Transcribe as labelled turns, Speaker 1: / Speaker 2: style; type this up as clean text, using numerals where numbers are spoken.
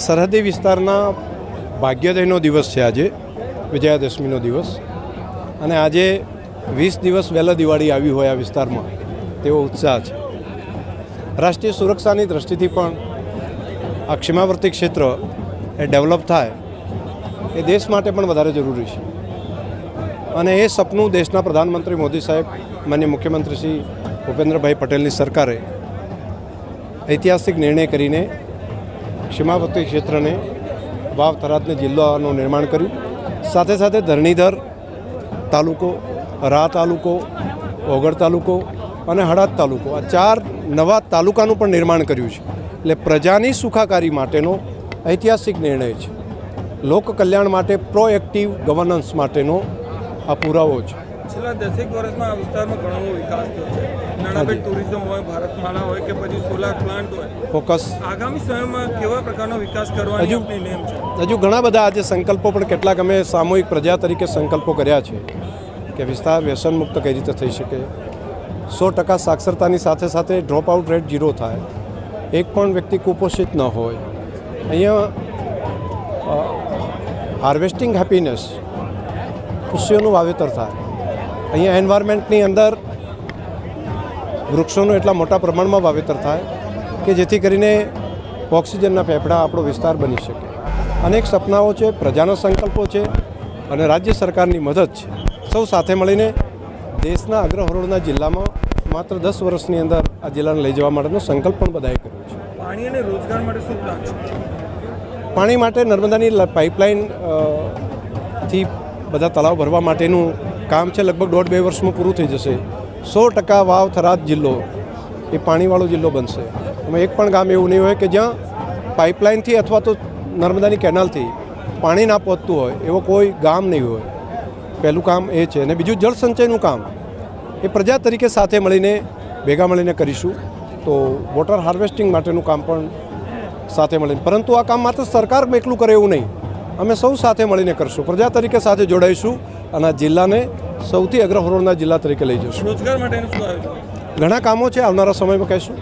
Speaker 1: સરહદી વિસ્તારના ભાગ્યોદયનો દિવસ છે આજે, વિજયાદશમીનો દિવસ, અને આજે 20 દિવસ વહેલા દિવાળી આવી હોય આ વિસ્તારમાં તેવો ઉત્સાહ છે. રાષ્ટ્રીય સુરક્ષાની દૃષ્ટિથી પણ આ સીમાવર્તી ક્ષેત્ર એ ડેવલપ થાય એ દેશ માટે પણ વધારે જરૂરી છે. અને એ સપનું દેશના પ્રધાનમંત્રી મોદી સાહેબ, માનનીય મુખ્યમંત્રી શ્રી ભૂપેન્દ્રભાઈ પટેલની સરકારે ઐતિહાસિક નિર્ણય કરીને સીમાવર્તી ક્ષેત્રને વાવ થરાદને જિલ્લાનું નિર્માણ કર્યું. સાથે સાથે ધરણીધર તાલુકો, રાહ તાલુકો, ઓગળ તાલુકો અને હળાદ તાલુકો, આ 4 નવા તાલુકાનું પણ નિર્માણ કર્યું છે. એટલે પ્રજાની સુખાકારી માટેનો ઐતિહાસિક નિર્ણય છે. લોક કલ્યાણ માટે પ્રોએક્ટિવ ગવર્નન્સ માટેનો આ પુરાવો છે.
Speaker 2: છેલ્લા 10 વર્ષમાં આ વિસ્તારમાં ઘણો વિકાસ થયો છે. નાણાબેટ ટુરિઝમ હોય, ભારતમાળા હોય કે પછી સોલાર પ્લાન્ટ હોય,
Speaker 1: ફોકસ
Speaker 2: આગામી સમયમાં કેવા પ્રકારનો વિકાસ કરવાનો નેમ છે?
Speaker 1: હજુ ઘણા બધા આજે સંકલ્પો પણ કેટલાક અમે સામૂહિક પ્રજા તરીકે સંકલ્પો કર્યા છે કે વિસ્તાર વ્યસન મુક્ત કઈ રીતે થઈ શકે, 100% સાક્ષરતાની સાથે સાથે ડ્રોપ આઉટ રેટ 0 થાય, એક પણ વ્યક્તિ કુપોષિત ન હોય, અહીંયા હાર્વેસ્ટિંગ હેપીનેસ, ખુશીઓનું વાવેતર થાય, અહીંયા એન્વાયરમેન્ટની અંદર વૃક્ષોનું એટલા મોટા પ્રમાણમાં વાવેતર થાય કે જેથી કરીને ઓક્સિજનના ફેફડા આપણો વિસ્તાર બની શકે. અનેક સપનાઓ છે, પ્રજાના સંકલ્પો છે અને રાજ્ય સરકારની મદદ છે. સૌ સાથે મળીને દેશના અગ્રહરોળના જિલ્લામાં માત્ર 10 વર્ષની અંદર આ જિલ્લાને લઈ જવા માટેનો સંકલ્પ પણ બધાએ કર્યો છે.
Speaker 2: પાણી અને રોજગાર માટે શું પ્લાન છે?
Speaker 1: પાણી માટે નર્મદાની પાઇપલાઇન થી બધા તળાવ ભરવા માટેનું કામ છે. લગભગ 1.5-2 વર્ષમાં પૂરું થઈ જશે. 100% વાવ થરાદ જિલ્લો એ પાણીવાળો જિલ્લો બનશે. એમાં એક પણ ગામ એવું નહીં હોય કે જ્યાં પાઇપલાઇનથી અથવા તો નર્મદાની કેનાલથી પાણી ના પહોંચતું હોય, એવો કોઈ ગામ નહીં હોય. પહેલું કામ એ છે. અને બીજું જળ સંચયનું કામ એ પ્રજા તરીકે સાથે મળીને ભેગા મળીને કરીશું. તો વોટર હાર્વેસ્ટિંગ માટેનું કામ પણ સાથે મળીને, પરંતુ આ કામ માત્ર સરકાર એકલું કરે એવું નહીં, અમે સૌ સાથે મળીને કરશું, પ્રજા તરીકે સાથે જોડાઈશું અને આ જિલ્લાને સૌથી અગ્રહરોળના જિલ્લા તરીકે લઈ જશું.
Speaker 2: રોજગાર માટેનું શું આયોજન?
Speaker 1: ઘણા કામો છે, આવનારા સમયમાં કહીશું.